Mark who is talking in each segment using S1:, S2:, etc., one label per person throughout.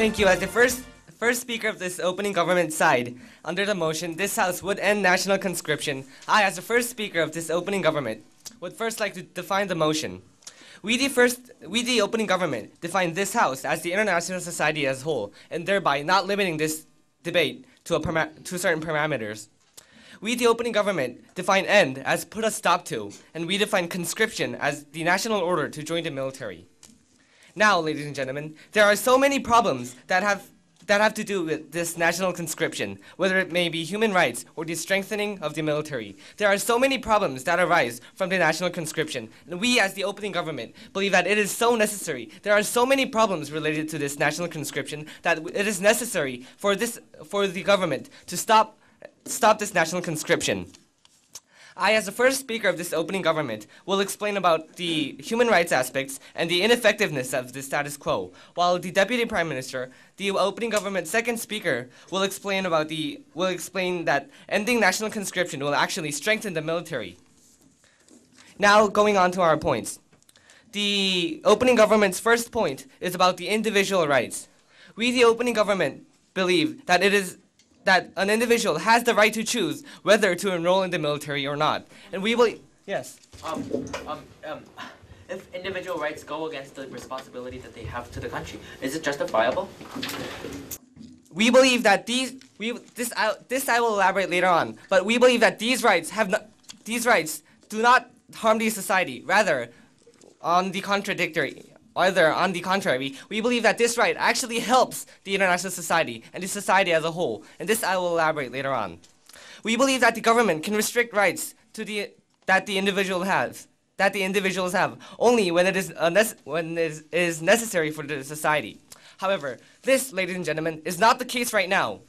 S1: Thank you. As the first speaker of this opening government side, under the motion, this House would end national conscription. I, as the first speaker of this opening government, would first like to define the motion. We, the opening government, define this House as the international society as a whole, and thereby not limiting this debate to certain parameters. We, the opening government, define end as put a stop to, and we define conscription as the national order to join the military. Now, ladies and gentlemen, there are so many problems that have to do with this national conscription, whether it may be human rights or the strengthening of the military. There are so many problems that arise from the national conscription, and we as the opening government believe that it is so necessary. There are so many problems related to this national conscription that it is necessary for the government to stop this national conscription. I, as the first speaker of this opening government, will explain about the human rights aspects and the ineffectiveness of the status quo, while the Deputy Prime Minister, the opening government second speaker, will explain that ending national conscription will actually strengthen the military. Now, going on to our points. The opening government's first point is about the individual rights. We, the opening government, believe that an individual has the right to choose whether to enroll in the military or not. And we believe, yes.
S2: If individual rights go against the responsibility that they have to the country, is it justifiable?
S1: We believe that this I will elaborate later on, but we believe that these rights do not harm the society. Rather, on the contrary, we believe that this right actually helps the international society and the society as a whole, and this I will elaborate later on. We believe that the government can restrict rights that the individuals have only when it is necessary for the society. However, this, ladies and gentlemen, is not the case right now.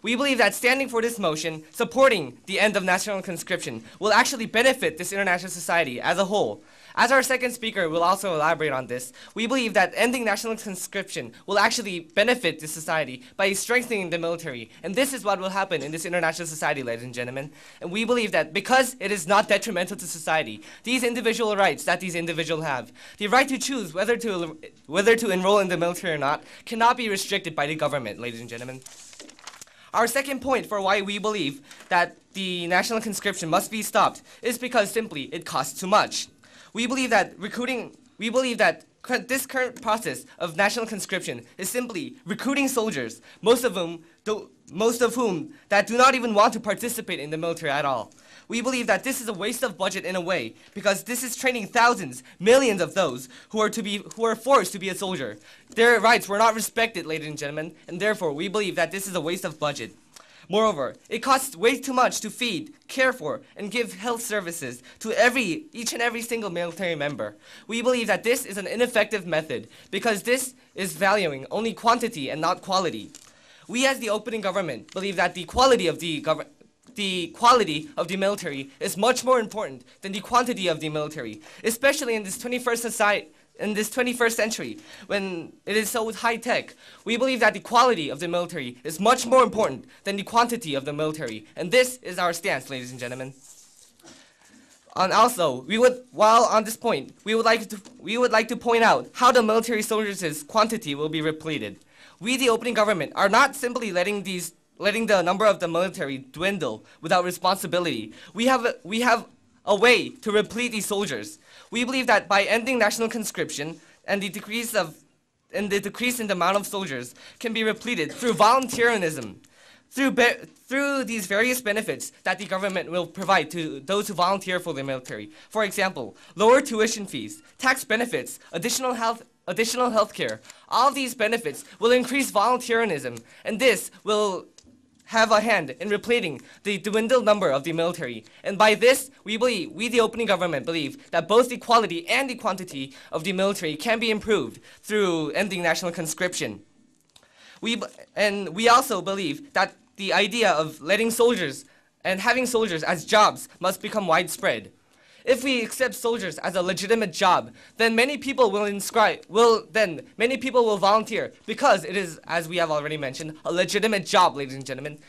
S1: We believe that standing for this motion, supporting the end of national conscription, will actually benefit this international society as a whole. As our second speaker will also elaborate on this, we believe that ending national conscription will actually benefit the society by strengthening the military. And this is what will happen in this international society, ladies and gentlemen. And we believe that because it is not detrimental to society, these individual rights that these individuals have, the right to choose whether to enroll in the military or not, cannot be restricted by the government, ladies and gentlemen. Our second point for why we believe that the national conscription must be stopped is because simply it costs too much. We believe that this current process of national conscription is simply recruiting soldiers, most of whom that do not even want to participate in the military at all. We believe that this is a waste of budget in a way, because this is training thousands, millions of those who are forced to be a soldier. Their rights were not respected, ladies and gentlemen, and therefore we believe that this is a waste of budget. Moreover, it costs way too much to feed, care for, and give health services to each and every single military member. We believe that this is an ineffective method because this is valuing only quantity and not quality. We, as the opening government, believe that the quality of the military is much more important than the quantity of the military, especially in this 21st century, when it is so high tech. We believe that the quality of the military is much more important than the quantity of the military, and this is our stance, ladies and gentlemen. And also, while on this point, we would like to point out how the military soldiers' quantity will be repleted. We, the opening government, are not simply letting the number of the military dwindle without responsibility. We have a way to replete these soldiers. We believe that by ending national conscription and the decrease in the amount of soldiers can be repleted through volunteerism, through these various benefits that the government will provide to those who volunteer for the military. For example, lower tuition fees, tax benefits, additional health care. All of these benefits will increase volunteerism, and this will have a hand in repleting the dwindled number of the military. And by this, we, the opening government, believe that both the quality and the quantity of the military can be improved through ending national conscription. We also believe that the idea of letting soldiers and having soldiers as jobs must become widespread. If we accept soldiers as a legitimate job, then many people will volunteer because it is, as we have already mentioned, a legitimate job, ladies and gentlemen.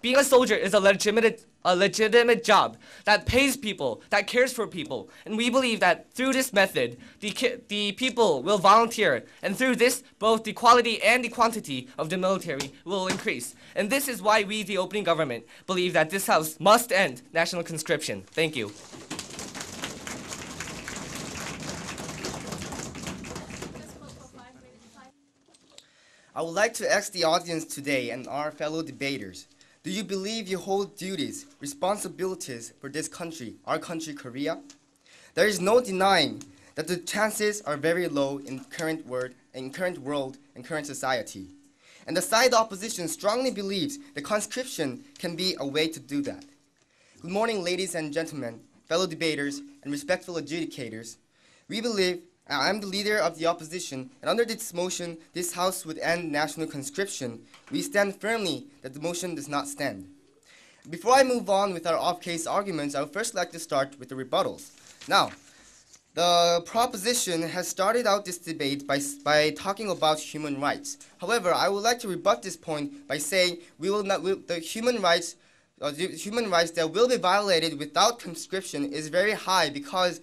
S1: Being a soldier is a legitimate job that pays people, that cares for people. And we believe that through this method, the people will volunteer. And through this, both the quality and the quantity of the military will increase. And this is why we, the opening government, believe that this House must end national conscription. Thank you.
S3: I would like to ask the audience today and our fellow debaters, do you believe you hold duties, responsibilities for this country, our country, Korea? There is no denying that the chances are very low in current world and current society. And the side opposition strongly believes that conscription can be a way to do that. Good morning, ladies and gentlemen, fellow debaters, and respectful adjudicators. We believe I'm the leader of the opposition, and under this motion, this House would end national conscription. We stand firmly that the motion does not stand. Before I move on with our off-case arguments, I would first like to start with the rebuttals. Now, the proposition has started out this debate by talking about human rights. However, I would like to rebut this point by saying the human rights that will be violated without conscription is very high because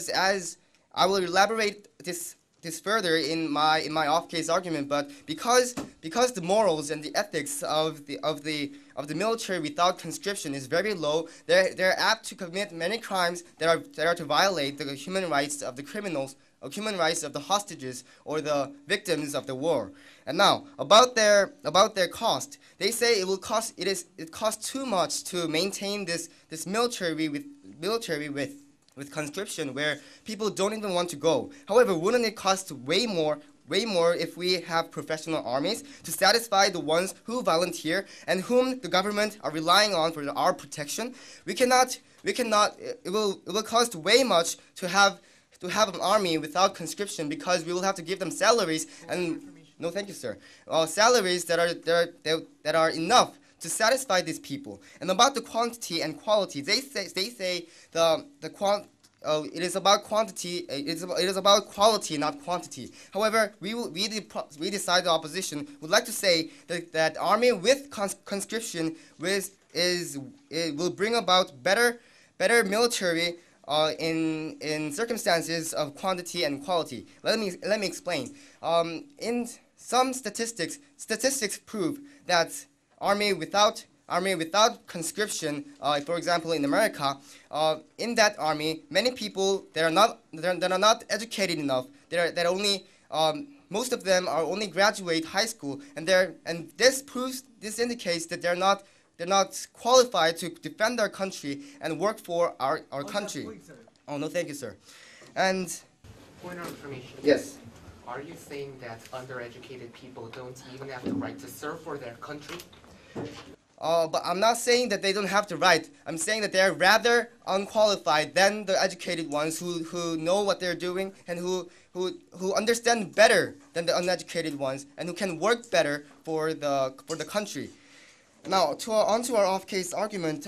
S3: as I will elaborate this further in my off-case argument, but because the morals and the ethics of the military without conscription is very low, they're apt to commit many crimes that are to violate the human rights of the criminals, or human rights of the hostages or the victims of the war. And now about their cost, they say it costs too much to maintain this military with conscription where people don't even want to go. However, wouldn't it cost way more if we have professional armies to satisfy the ones who volunteer and whom the government are relying on for our protection? It will cost way much to have an army without conscription because we will have to give them salaries and no, thank you, sir. Salaries that are enough to satisfy these people. And about the quantity and quality, they say it is about quantity. It is about quality, not quantity. However, we decide the opposition would like to say that army with conscription will bring about better military in circumstances of quantity and quality. Let me explain. In some statistics prove that army without conscription, for example, in America, in that army, many people that are not educated enough. Most of them are only graduate high school, and this indicates that they're not qualified to defend our country and work for our country.
S4: Point, sir.
S3: Oh no, thank you, sir. And
S5: Point of information.
S3: yes.
S5: Are you saying that undereducated people don't even have the right to serve for their country?
S3: But I'm not saying that they don't have the right. I'm saying that they're rather unqualified than the educated ones who know what they're doing and who understand better than the uneducated ones and who can work better for the country. Now, onto our off-case argument,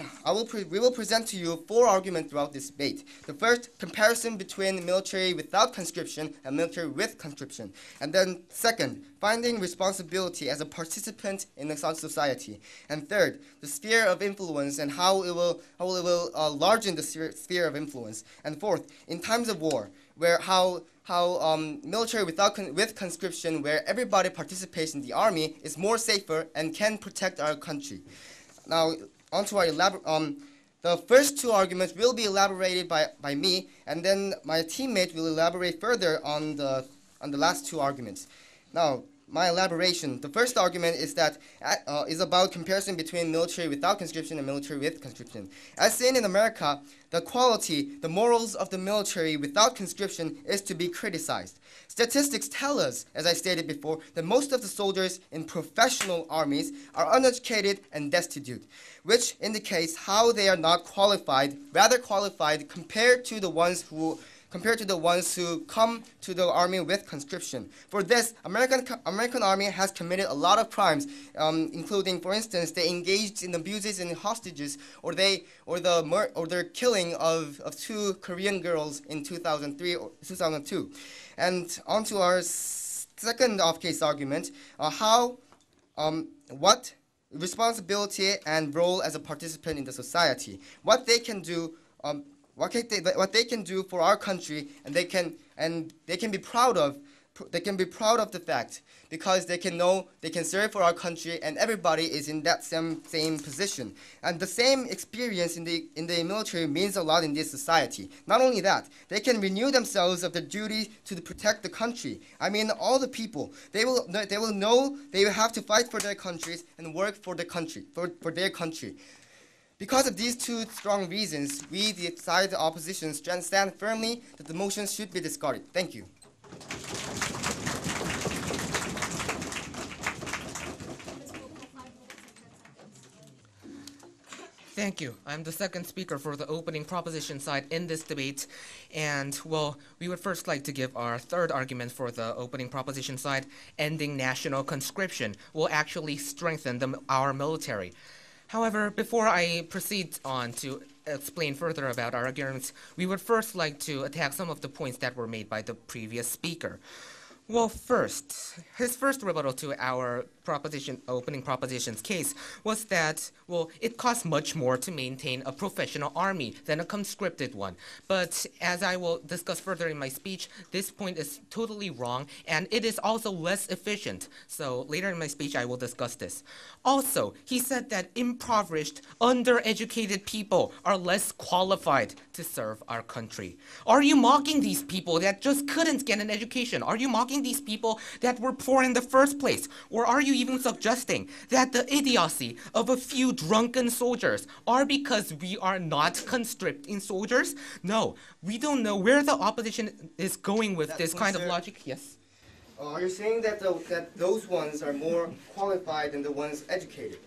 S3: we will present to you 4 arguments throughout this debate. The first, comparison between military without conscription and military with conscription. And then second, finding responsibility as a participant in the society. And third, the sphere of influence and how it will largen the sphere of influence. And fourth, in times of war, where how military with conscription, where everybody participates in the army, is more safer and can protect our country. Now, onto our the first 2 arguments will be elaborated by me, and then my teammate will elaborate further on the last 2 arguments. Now, my elaboration. The first argument is about comparison between military without conscription and military with conscription. As seen in America, the quality, the morals of the military without conscription is to be criticized. Statistics tell us, as I stated before, that most of the soldiers in professional armies are uneducated and destitute, which indicates how they are not qualified, rather qualified compared to the ones who come to the army with conscription. For this, American army has committed a lot of crimes, including, for instance, they engaged in abuses and hostages, or their killing of 2 Korean girls in 2003 or 2002. And onto our second off-case argument, what responsibility and role as a participant in the society. What they can do, what they can do for our country, and they can be proud of. They can be proud of the fact because they can know they can serve for our country, and everybody is in that same position. And the same experience in the military means a lot in this society. Not only that, they can renew themselves of the duty to protect the country. I mean, all the people they will know they will have to fight for their countries and work for the country for their country. Because of these two strong reasons, we, the side opposition, stand firmly that the motion should be discarded. Thank you.
S5: Thank you. I'm the second speaker for the opening proposition side in this debate. And, well, we would first like to give our third argument for the opening proposition side. Ending national conscription will actually strengthen our military. However, before I proceed on to explain further about our arguments, we would first like to attack some of the points that were made by the previous speaker. Well, his first rebuttal to our opening proposition's case was that, well, it costs much more to maintain a professional army than a conscripted one. But as I will discuss further in my speech, this point is totally wrong, and it is also less efficient. So later in my speech, I will discuss this. Also, he said that impoverished, undereducated people are less qualified to serve our country. Are you mocking these people that just couldn't get an education? Are you mocking these people that were poor in the first place? Or are you even suggesting that the idiocy of a few drunken soldiers are because we are not conscripting soldiers? No, we don't know where the opposition is going with this kind of logic. Yes?
S3: Are you saying that those ones are more qualified than the ones educated?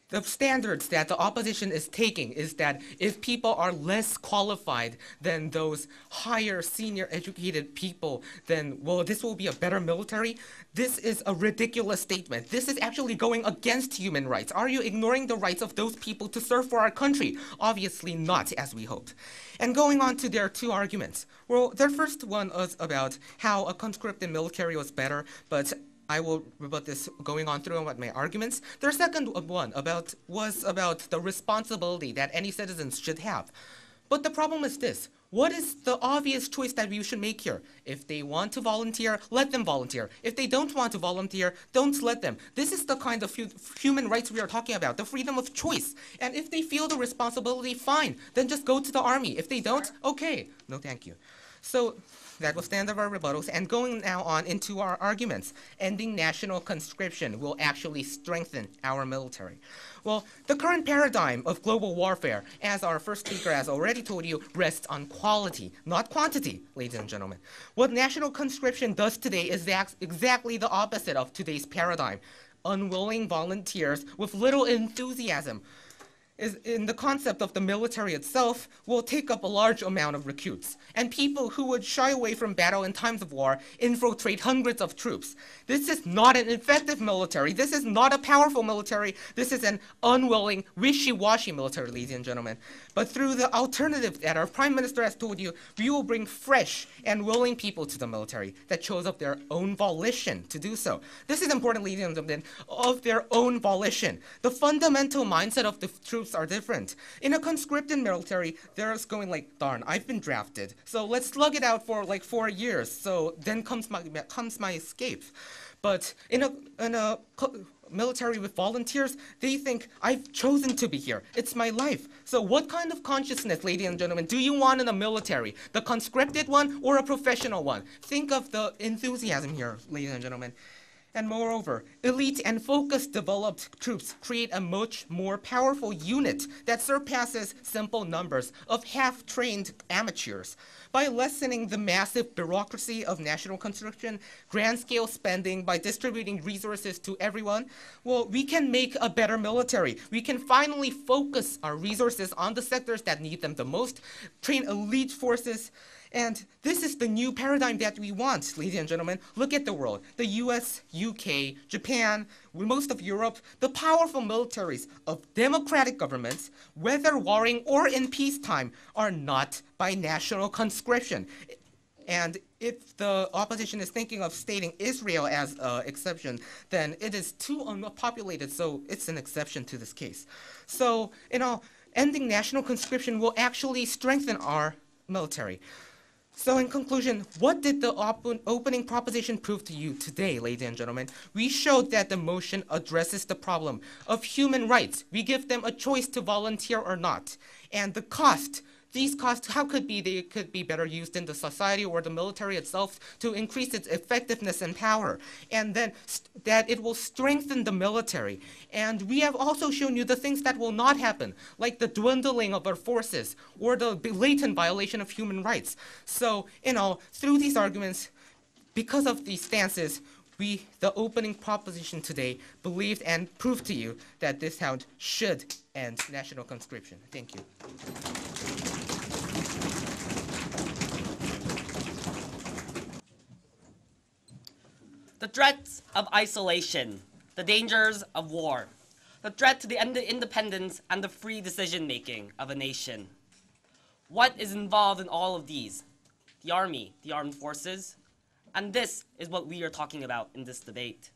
S5: The standards that the opposition is taking is that if people are less qualified than those higher senior educated people, then, well, this will be a better military. This is a ridiculous statement. This is actually going against human rights. Are you ignoring the rights of those people to serve for our country? Obviously not, as we hoped. And going on to their two arguments. Well, their first one was about how a conscripted military was better, but I will rebut this going on through my arguments. Their second one was about the responsibility that any citizens should have. But the problem is this. What is the obvious choice that we should make here? If they want to volunteer, let them volunteer. If they don't want to volunteer, don't let them. This is the kind of human rights we are talking about, the freedom of choice. And if they feel the responsibility, fine. Then just go to the army. If they don't, okay. No, thank you. So that was the end of our rebuttals. And going now on into our arguments, ending national conscription will actually strengthen our military. Well, the current paradigm of global warfare, as our first speaker has already told you, rests on quality, not quantity, ladies and gentlemen. What national conscription does today is exactly the opposite of today's paradigm. Unwilling volunteers with little enthusiasm in the concept of the military itself will take up a large amount of recruits, and people who would shy away from battle in times of war infiltrate hundreds of troops. This is not an effective military. This is not a powerful military. This is an unwilling, wishy-washy military, ladies and gentlemen. But through the alternative that our Prime Minister has told you, we will bring fresh and willing people to the military that chose of their own volition to do so. This is important, ladies and gentlemen, of their own volition. The fundamental mindset of the troops are different. In a conscripted military, they're just going like, darn, I've been drafted, so let's slug it out for like 4 years, so then comes my escape. But in a military with volunteers, they think, I've chosen to be here. It's my life. So what kind of consciousness, ladies and gentlemen, do you want in a military? The conscripted one or a professional one? Think of the enthusiasm here, ladies and gentlemen. And moreover, elite and focused developed troops create a much more powerful unit that surpasses simple numbers of half-trained amateurs. By lessening the massive bureaucracy of national conscription, grand-scale spending, by distributing resources to everyone, well, we can make a better military. We can finally focus our resources on the sectors that need them the most, train elite forces. And this is the new paradigm that we want, ladies and gentlemen. Look at the world. The US, UK, Japan, most of Europe, the powerful militaries of democratic governments, whether warring or in peacetime, are not by national conscription. And if the opposition is thinking of stating Israel as an exception, then it is too unpopulated, so it's an exception to this case. So, ending national conscription will actually strengthen our military. So in conclusion, what did the opening proposition prove to you today, ladies and gentlemen? We showed that the motion addresses the problem of human rights. We give them a choice to volunteer or not. And the cost, these costs, how could they could be better used in the society or the military itself to increase its effectiveness and power, and then that it will strengthen the military. And we have also shown you the things that will not happen, like the dwindling of our forces or the blatant violation of human rights. So, through these arguments, because of these stances, the opening proposition today, believed and proved to you that this House should end national conscription. Thank you.
S4: The threats of isolation, the dangers of war, the threat to the independence and the free decision-making of a nation. What is involved in all of these? The army, the armed forces, and this is what we are talking about in this debate.